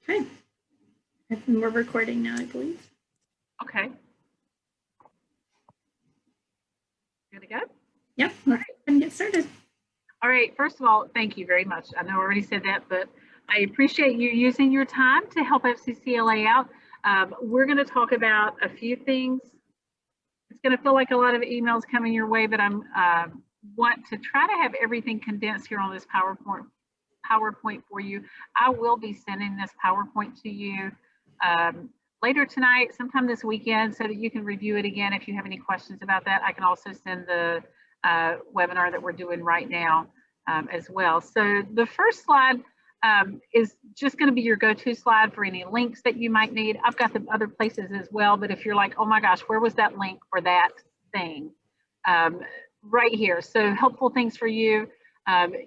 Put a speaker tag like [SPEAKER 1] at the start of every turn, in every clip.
[SPEAKER 1] Okay. And we're recording now, I believe.
[SPEAKER 2] Okay. Good to go?
[SPEAKER 1] Yep, let's go ahead and get started.
[SPEAKER 2] All right, first of all, thank you very much. I know I already said that, but I appreciate you using your time to help FCCLA out. We're going to talk about a few things. It's going to feel like a lot of emails coming your way, but I'm want to try to have everything condensed here on this PowerPoint for you. I will be sending this PowerPoint to you later tonight, sometime this weekend, so that you can review it again if you have any questions about that. I can also send the webinar that we're doing right now as well. So the first slide is just going to be your go-to slide for any links that you might need. I've got the other places as well, but if you're like, oh my gosh, where was that link for that thing? Right here. So helpful things for you.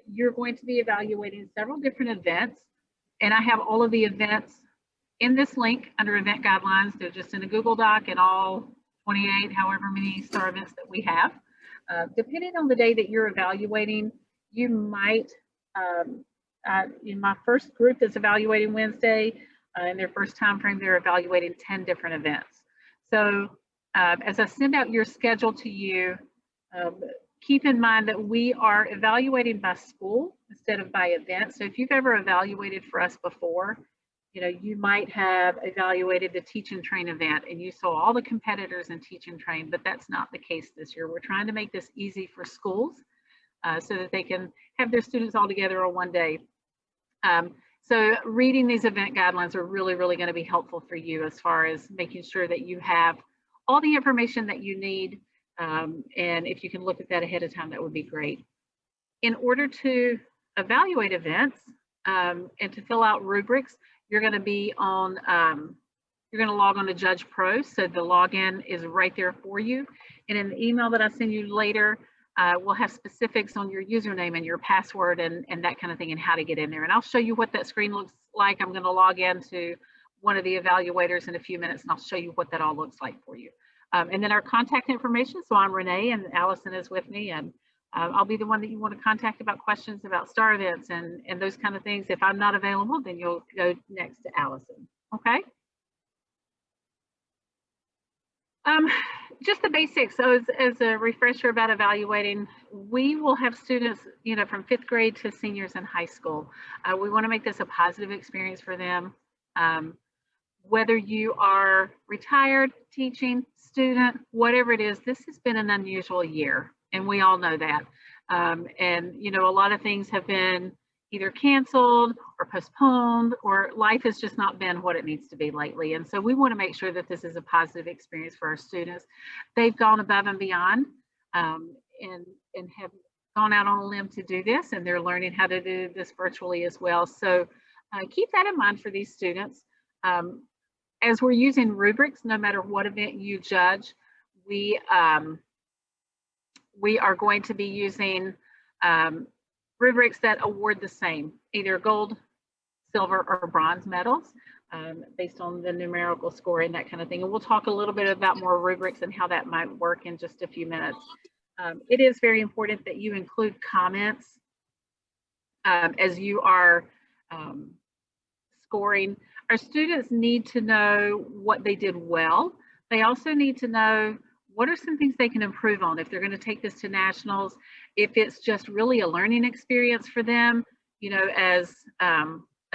[SPEAKER 2] You're going to be evaluating several different events, and I have all of the events in this link under event guidelines. They're just in a Google Doc and all 28, however many STAR events that we have. Depending on the day that you're evaluating, you might, in my first group that's evaluating Wednesday, in their first time frame, they're evaluating 10 different events. So as I send out your schedule to you, keep in mind that we are evaluating by school instead of by event. So if you've ever evaluated for us before, you know, you might have evaluated the Teach and Train event and you saw all the competitors in Teach and Train, but that's not the case this year. We're trying to make this easy for schools so that they can have their students all together on one day. So reading these event guidelines are really, really going to be helpful for you as far as making sure that you have all the information that you need. And if you can look at that ahead of time, that would be great. In order to evaluate events and to fill out rubrics, you're going to be on, you're going to log on to Judge Pro. So the login is right there for you. And in the email that I send you later, we'll have specifics on your username and your password and that kind of thing and how to get in there. And I'll show you what that screen looks like. I'm going to log into one of the evaluators in a few minutes and I'll show you what that all looks like for you. And then our contact information. So I'm Renee and Allison is with me, and I'll be the one that you want to contact about questions about STAR events and those kind of things. If I'm not available, then you'll go next to Allison. Okay. Just the basics. So as a refresher about evaluating, we will have students, you know, from 5th grade to seniors in high school. We want to make this a positive experience for them. Whether you are retired, teaching, student, whatever it is, this has been an unusual year, and we all know that. And, you know, a lot of things have been either canceled or postponed, or life has just not been what it needs to be lately. And so we want to make sure that this is a positive experience for our students. They've gone above and beyond and have gone out on a limb to do this, and they're learning how to do this virtually as well. So keep that in mind for these students. As we're using rubrics, no matter what event you judge, we are going to be using rubrics that award the same, either gold, silver, or bronze medals based on the numerical score and that kind of thing. And we'll talk a little bit about more rubrics and how that might work in just a few minutes. It is very important that you include comments as you are scoring. Our students need to know what they did well. They also need to know what are some things they can improve on if they're going to take this to nationals, if it's just really a learning experience for them, you know, as a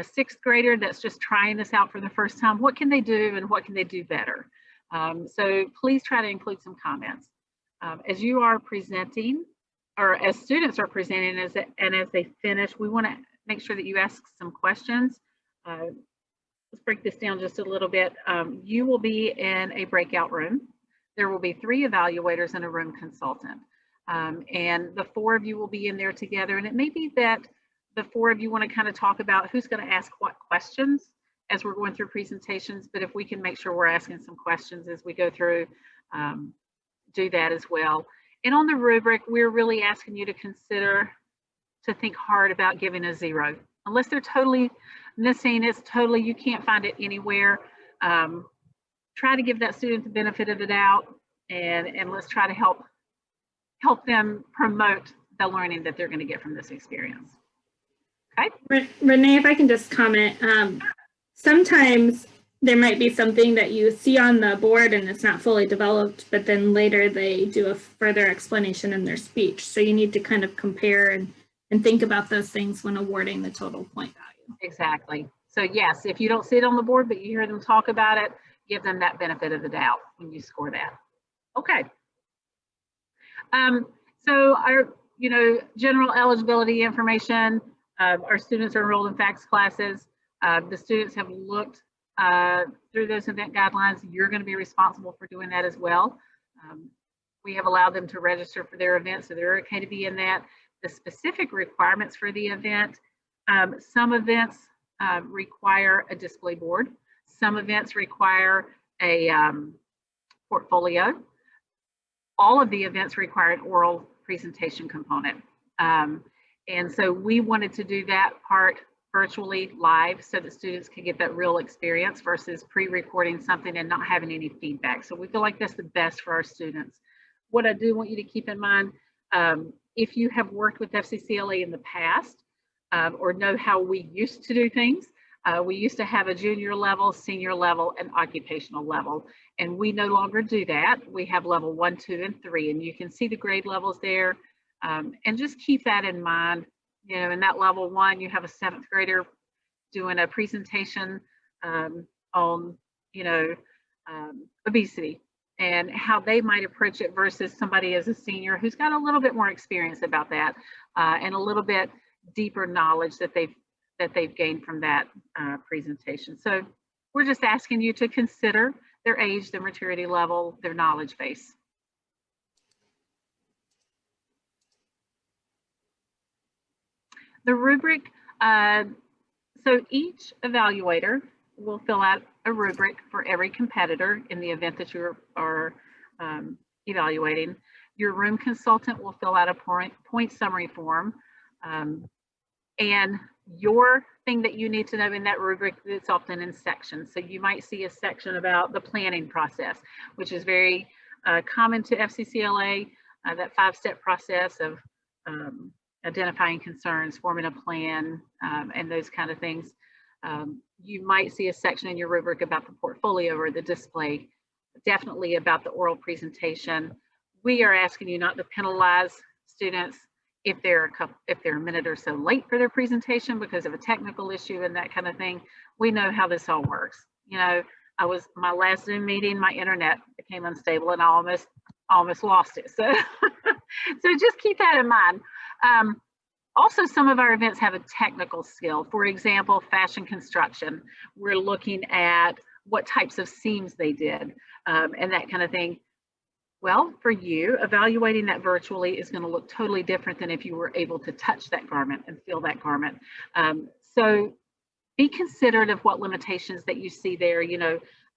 [SPEAKER 2] 6th grader that's just trying this out for the first time, what can they do and what can they do better? So please try to include some comments. As you are presenting, or as students are presenting and as they finish, we want to make sure that you ask some questions. Let's break this down just a little bit. You will be in a breakout room. There will be 3 evaluators and a room consultant. And the 4 of you will be in there together. And it may be that the 4 of you want to kind of talk about who's going to ask what questions as we're going through presentations. But if we can make sure we're asking some questions as we go through, do that as well. And on the rubric, we're really asking you to consider, to think hard about giving a 0. Unless they're totally missing, it's totally, you can't find it anywhere. Try to give that student the benefit of the doubt, and let's try to help them promote the learning that they're going to get from this experience. Okay.
[SPEAKER 1] Renee, if I can just comment, sometimes there might be something that you see on the board and it's not fully developed, but then later they do a further explanation in their speech. So you need to kind of compare and think about those things when awarding the total point value.
[SPEAKER 2] Exactly. So yes, if you don't see it on the board, but you hear them talk about it, give them that benefit of the doubt when you score that. Okay. So our, general eligibility information, our students are enrolled in FACS classes. The students have looked through those event guidelines. You're going to be responsible for doing that as well. We have allowed them to register for their event, so they're okay to be in that. The specific requirements for the event, some events require a display board. Some events require a portfolio. All of the events require an oral presentation component. And so we wanted to do that part virtually live so that students can get that real experience versus pre-recording something and not having any feedback. So we feel like that's the best for our students. What I do want you to keep in mind, if you have worked with FCCLA in the past or know how we used to do things, we used to have a junior level, senior level, and occupational level, and we no longer do that. We have level 1, 2, and 3, and you can see the grade levels there. And just keep that in mind. In that level 1, you have a 7th grader doing a presentation on, obesity and how they might approach it versus somebody as a senior who's got a little bit more experience about that and a little bit deeper knowledge that they've gained from that presentation. So we're just asking you to consider their age, their maturity level, their knowledge base. The rubric, so each evaluator will fill out a rubric for every competitor in the event that you are evaluating. Your room consultant will fill out a point summary form. And your thing that you need to know in that rubric, it's often in sections. So you might see a section about the planning process, which is very common to FCCLA, that 5-step process of identifying concerns, forming a plan, and those kind of things. You might see a section in your rubric about the portfolio or the display, definitely about the oral presentation. We are asking you not to penalize students if they're a minute or so late for their presentation because of a technical issue and that kind of thing. We know how this all works. My last Zoom meeting, my internet became unstable and I almost lost it. So, so just keep that in mind. Also, some of our events have a technical skill. For example, fashion construction. We're looking at what types of seams they did and that kind of thing. Well, for you, evaluating that virtually is going to look totally different than if you were able to touch that garment and feel that garment. So be considerate of what limitations that you see there. You're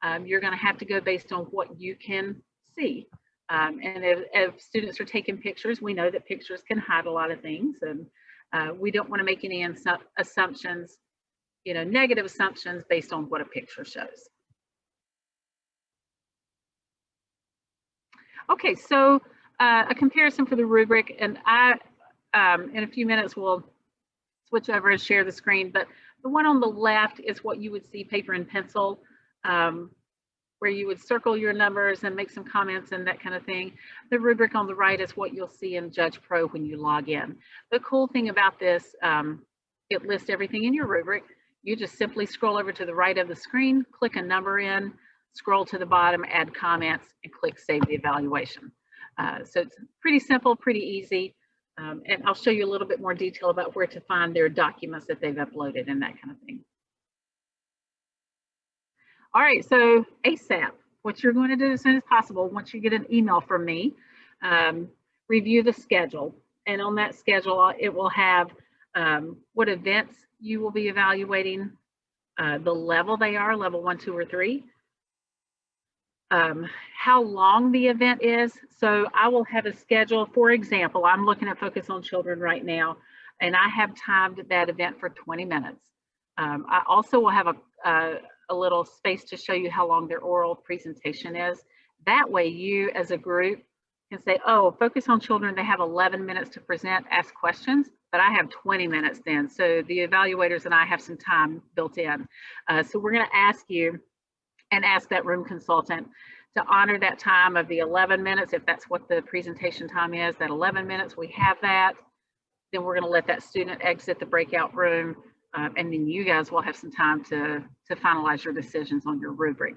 [SPEAKER 2] going to have to go based on what you can see. And if students are taking pictures, we know that pictures can hide a lot of things, and we don't want to make any assumptions, negative assumptions based on what a picture shows. Okay, so a comparison for the rubric, and in a few minutes we'll switch over and share the screen, but the one on the left is what you would see paper and pencil, where you would circle your numbers and make some comments and that kind of thing. The rubric on the right is what you'll see in Judge Pro when you log in. The cool thing about this, it lists everything in your rubric. You just simply scroll over to the right of the screen, click a number in, scroll to the bottom, add comments, and click Save the Evaluation. So it's pretty simple, pretty easy. And I'll show you a little bit more detail about where to find their documents that they've uploaded and that kind of thing. All right, so ASAP, what you're going to do as soon as possible, once you get an email from me, review the schedule. And on that schedule, it will have what events you will be evaluating, the level they are, level 1, 2, or 3, how long the event is. So I will have a schedule. For example, I'm looking at Focus on Children right now, and I have timed that event for 20 minutes. I also will have a little space to show you how long their oral presentation is. That way you as a group can say, oh, Focus on Children, they have 11 minutes to present, ask questions. but I have 20 minutes then. So the evaluators and I have some time built in. So we're going to ask you and ask that room consultant to honor that time of the 11 minutes. If that's what the presentation time is, that 11 minutes, we have that. Then we're going to let that student exit the breakout room. And then you guys will have some time to finalize your decisions on your rubric.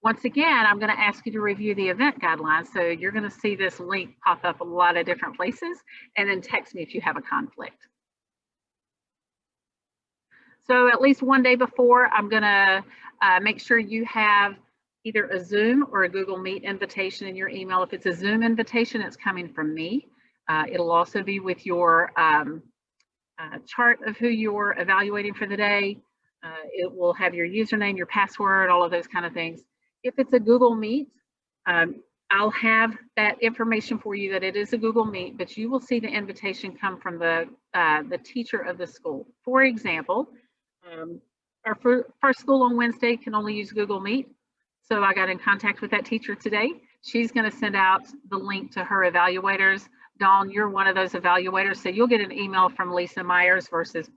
[SPEAKER 2] Once again, I'm going to ask you to review the event guidelines. So you're going to see this link pop up a lot of different places, and then text me if you have a conflict. So at least one day before, I'm going to make sure you have either a Zoom or a Google Meet invitation in your email. If it's a Zoom invitation, it's coming from me. It'll also be with your chart of who you're evaluating for the day. It will have your username, your password, all of those kind of things. If it's a Google Meet, I'll have that information for you that it is a Google Meet, but you will see the invitation come from the teacher of the school. For example, our first school on Wednesday can only use Google Meet. So I got in contact with that teacher today. She's going to send out the link to her evaluators. Dawn, you're one of those evaluators, so you'll get an email from Lisa Myers versus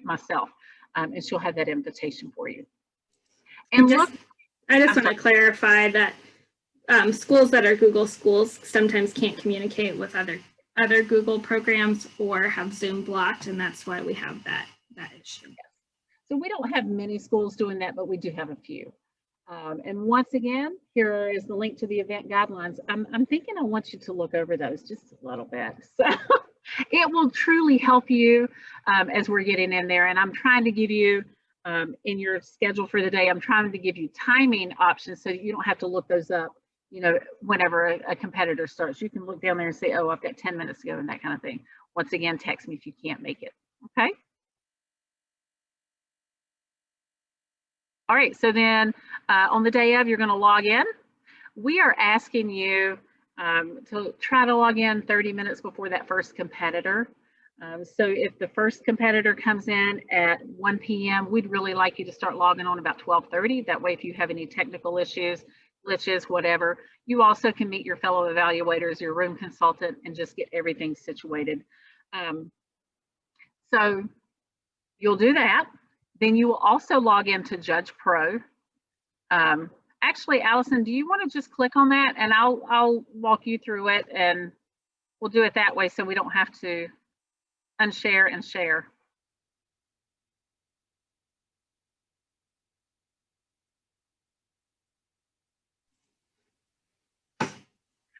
[SPEAKER 2] myself, and she'll have that invitation for you. And
[SPEAKER 1] I just want to clarify that schools that are Google schools sometimes can't communicate with other Google programs or have Zoom blocked, and that's why we have that issue.
[SPEAKER 2] So we don't have many schools doing that, but we do have a few. And once again, here is the link to the event guidelines. I'm thinking I want you to look over those just a little bit. So it will truly help you as we're getting in there. And I'm trying to give you, in your schedule for the day, I'm trying to give you timing options so that you don't have to look those up, you know, whenever a competitor starts. You can look down there and say, oh, I've got 10 minutes to go and that kind of thing. Once again, text me if you can't make it, okay? All right, so then on the day of, you're going to log in. We are asking you to try to log in 30 minutes before that first competitor. So if the first competitor comes in at 1 p.m., we'd really like you to start logging on about 12:30. That way, if you have any technical issues, glitches, whatever, you also can meet your fellow evaluators, your room consultant, and just get everything situated. So you'll do that. Then you will also log into Judge Pro. Actually, Allison, do you want to just click on that and I'll walk you through it, and we'll do it that way so we don't have to unshare and share.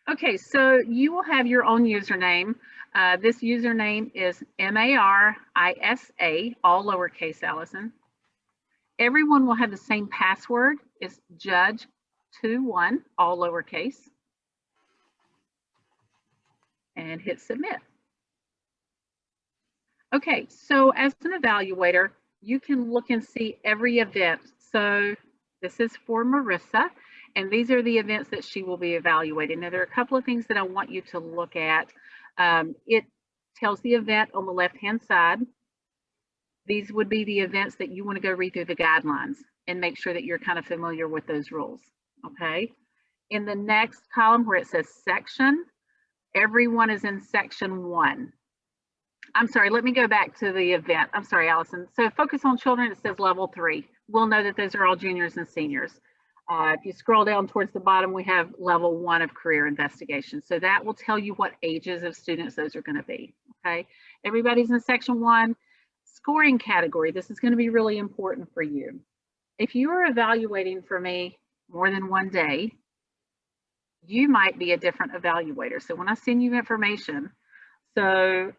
[SPEAKER 2] Okay, so you will have your own username. This username is MARISA, all lowercase, Allison. Everyone will have the same password. It's Judge21, all lowercase. And hit submit. Okay, so as an evaluator, you can look and see every event. So this is for Marissa, and these are the events that she will be evaluating. Now, there are a couple of things that I want you to look at. It tells the event on the left-hand side. These would be the events that you want to go read through the guidelines and make sure that you're kind of familiar with those rules, okay? In the next column where it says section, everyone is in section 1. I'm sorry, let me go back to the event. I'm sorry, Allison. So focus on children, it says level 3. We'll know that those are all juniors and seniors. If you scroll down towards the bottom, we have level 1 of career investigation. So that will tell you what ages of students those are going to be, okay? Everybody's in section 1. Scoring category, this is going to be really important for you. If you are evaluating for me more than one day, you might be a different evaluator. So when I send you information, so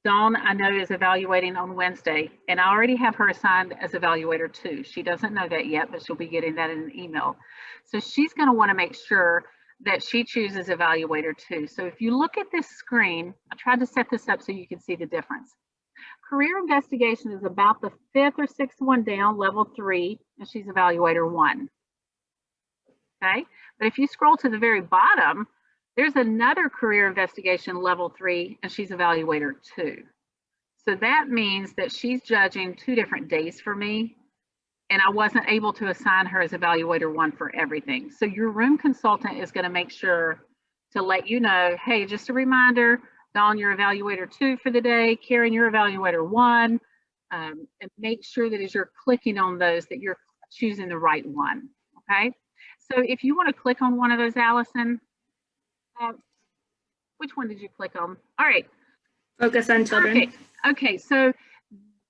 [SPEAKER 2] Dawn, I know, is evaluating on Wednesday, and I already have her assigned as evaluator 2. She doesn't know that yet, but she'll be getting that in an email. So she's going to want to make sure that she chooses evaluator 2. So if you look at this screen, I tried to set this up so you can see the difference. Career investigation is about the 5th or 6th one down, level 3, and she's evaluator 1. Okay, but if you scroll to the very bottom, there's another career investigation level 3, and she's evaluator 2. So that means that she's judging 2 different days for me, and I wasn't able to assign her as evaluator 1 for everything. So your room consultant is going to make sure to let you know, hey, just a reminder, Dawn, you're evaluator 2 for the day. Karen, you're evaluator 1. And make sure that as you're clicking on those that you're choosing the right one, okay? So if you want to click on one of those, Allison, which one did you click on? All right.
[SPEAKER 1] Focus on children.
[SPEAKER 2] Okay, okay, so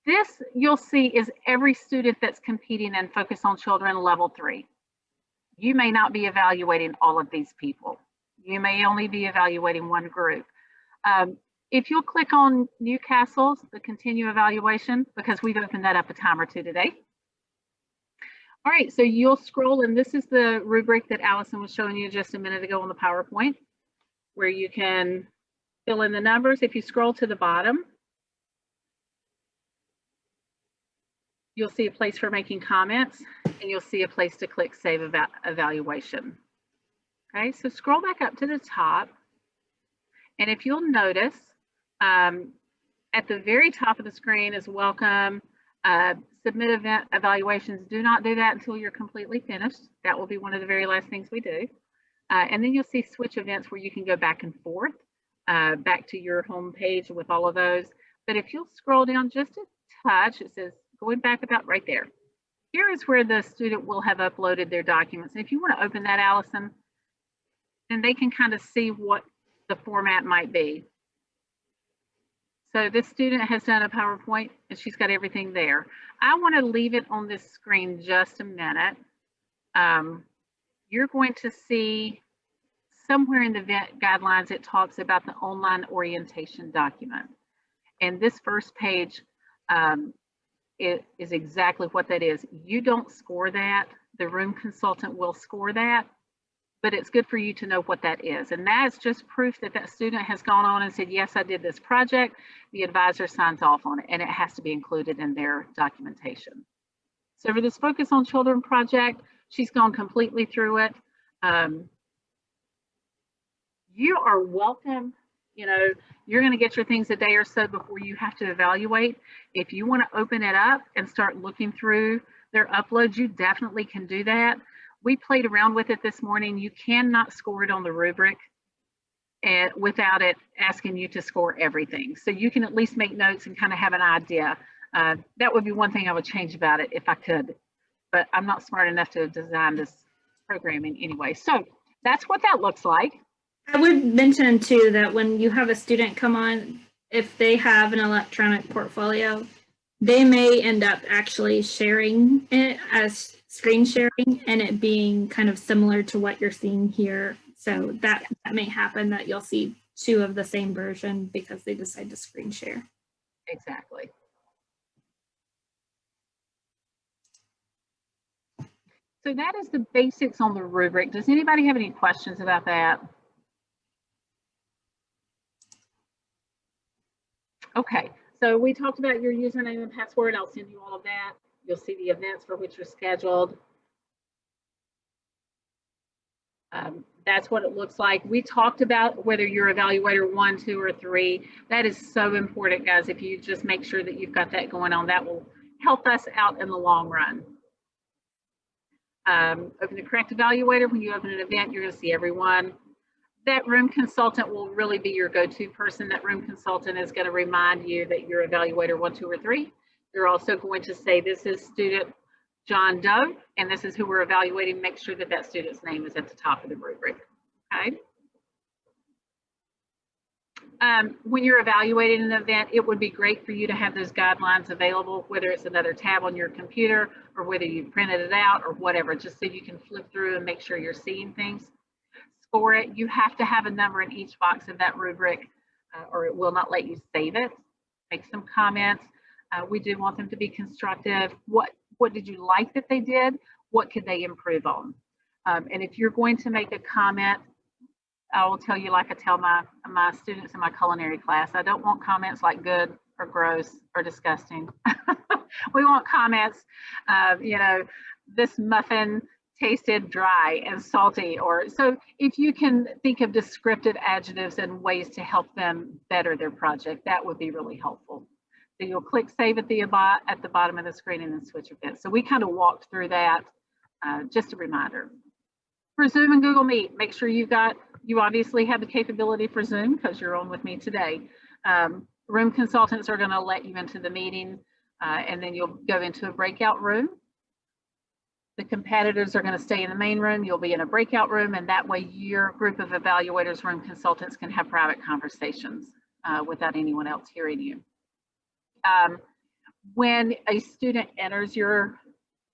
[SPEAKER 2] this you'll see is every student that's competing in Focus on Children Level 3. You may not be evaluating all of these people. You may only be evaluating one group. If you'll click on Newcastle's, the continue evaluation, because we've opened that up a time or two today. All right, so you'll scroll, and this is the rubric that Allison was showing you just a minute ago on the PowerPoint, where you can fill in the numbers. If you scroll to the bottom, you'll see a place for making comments, and you'll see a place to click Save Evaluation. Okay, so scroll back up to the top, and if you'll notice, at the very top of the screen is Welcome, Submit Event Evaluations. Do not do that until you're completely finished. That will be one of the very last things we do. And then you'll see Switch Events where you can go back and forth, back to your home page with all of those. But if you'll scroll down just a touch, it says going back about right there. Here is where the student will have uploaded their documents. And if you want to open that, Allison, then they can kind of see what the format might be. So this student has done a PowerPoint and she's got everything there. I want to leave it on this screen just a minute. You're going to see somewhere in the event guidelines, it talks about the online orientation document. And this first page it is exactly what that is. You don't score that. The room consultant will score that, but it's good for you to know what that is. And that's just proof that that student has gone on and said, yes, I did this project. The advisor signs off on it, and it has to be included in their documentation. So for this Focus on Children project, she's gone completely through it. You are welcome. You know, you're going to get your things a day or so before you have to evaluate. If you want to open it up and start looking through their uploads, you definitely can do that. We played around with it this morning. You cannot score it on the rubric and without it asking you to score everything. So you can at least make notes and kind of have an idea. That would be one thing I would change about it if I could, but I'm not smart enough to design this programming anyway. So that's what that looks like.
[SPEAKER 1] I would mention too that when you have a student come on, if they have an electronic portfolio, they may end up actually sharing it as screen sharing and it being kind of similar to what you're seeing here. So that may happen, that you'll see two of the same version because they decide to screen share.
[SPEAKER 2] Exactly. So that is the basics on the rubric. Does anybody have any questions about that? Okay, so we talked about your username and password. I'll send you all of that. You'll see the events for which you're scheduled. That's what it looks like. We talked about whether you're evaluator 1, 2, or 3. That is so important, guys. If you just make sure that you've got that going on, that will help us out in the long run. Open the correct evaluator. When you open an event, you're going to see everyone. That room consultant will really be your go-to person. That room consultant is going to remind you that you're evaluator 1, 2, or 3. You're also going to say, this is student John Doe, and this is who we're evaluating. Make sure that that student's name is at the top of the rubric, okay? When you're evaluating an event, it would be great for you to have those guidelines available, whether it's another tab on your computer or whether you printed it out or whatever, just so you can flip through and make sure you're seeing things. Score it. You have to have a number in each box of that rubric or it will not let you save it. Make some comments. We do want them to be constructive. What did you like that they did? What could they improve on? And if you're going to make a comment, I will tell you, like I tell my students in my culinary class, I don't want comments like good or gross or disgusting. We want comments, you know, this muffin tasted dry and salty, or so if you can think of descriptive adjectives and ways to help them better their project, that would be really helpful. So you'll click save at the bottom of the screen and then switch events. So we kind of walked through that, just a reminder. For Zoom and Google Meet, make sure you've got You obviously have the capability for Zoom because you're on with me today. Room consultants are going to let you into the meeting, and then you'll go into a breakout room. The competitors are going to stay in the main room. You'll be in a breakout room, and that way your group of evaluators, room consultants, can have private conversations without anyone else hearing you. When a student enters your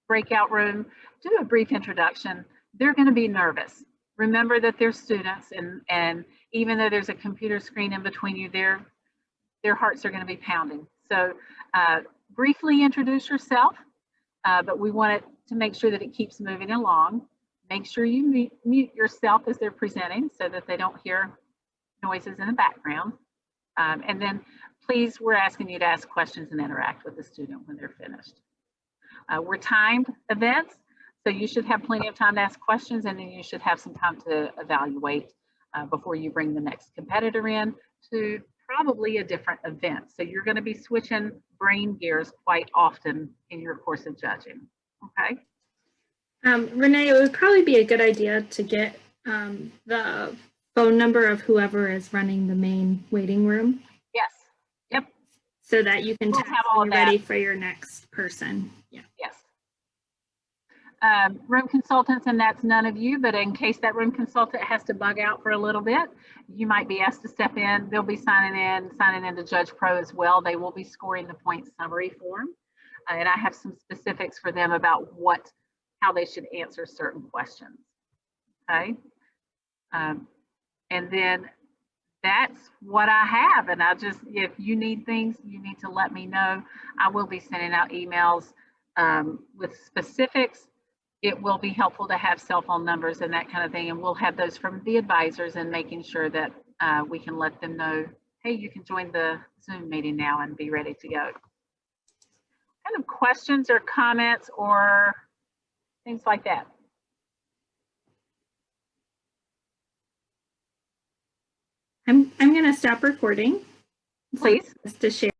[SPEAKER 2] breakout room, do a brief introduction. They're going to be nervous. Remember that they're students, and even though there's a computer screen in between you, their hearts are going to be pounding. So briefly introduce yourself, but we want it to make sure that it keeps moving along. Make sure you mute yourself as they're presenting so that they don't hear noises in the background. And then please, we're asking you to ask questions and interact with the student when they're finished. We're timed events, so you should have plenty of time to ask questions, and then you should have some time to evaluate before you bring the next competitor in to probably a different event. So you're going to be switching brain gears quite often in your course of judging. Okay.
[SPEAKER 1] Renee, it would probably be a good idea to get the phone number of whoever is running the main waiting room.
[SPEAKER 2] Yes. Yep.
[SPEAKER 1] So that you can
[SPEAKER 2] We'll
[SPEAKER 1] text
[SPEAKER 2] have all
[SPEAKER 1] when
[SPEAKER 2] of
[SPEAKER 1] you're
[SPEAKER 2] that.
[SPEAKER 1] ready for your next person. Yeah.
[SPEAKER 2] Yes. Room consultants, and that's none of you, but in case that room consultant has to bug out for a little bit, you might be asked to step in. They'll be signing in to Judge Pro as well. They will be scoring the point summary form. And I have some specifics for them about how they should answer certain questions. Okay. And then that's what I have. And if you need things, you need to let me know. I will be sending out emails with specifics. It will be helpful to have cell phone numbers and that kind of thing. And we'll have those from the advisors and making sure that we can let them know, hey, you can join the Zoom meeting now and be ready to go. Kind of questions or comments or things like that.
[SPEAKER 1] I'm going to stop recording.
[SPEAKER 2] Please.
[SPEAKER 1] Just to share.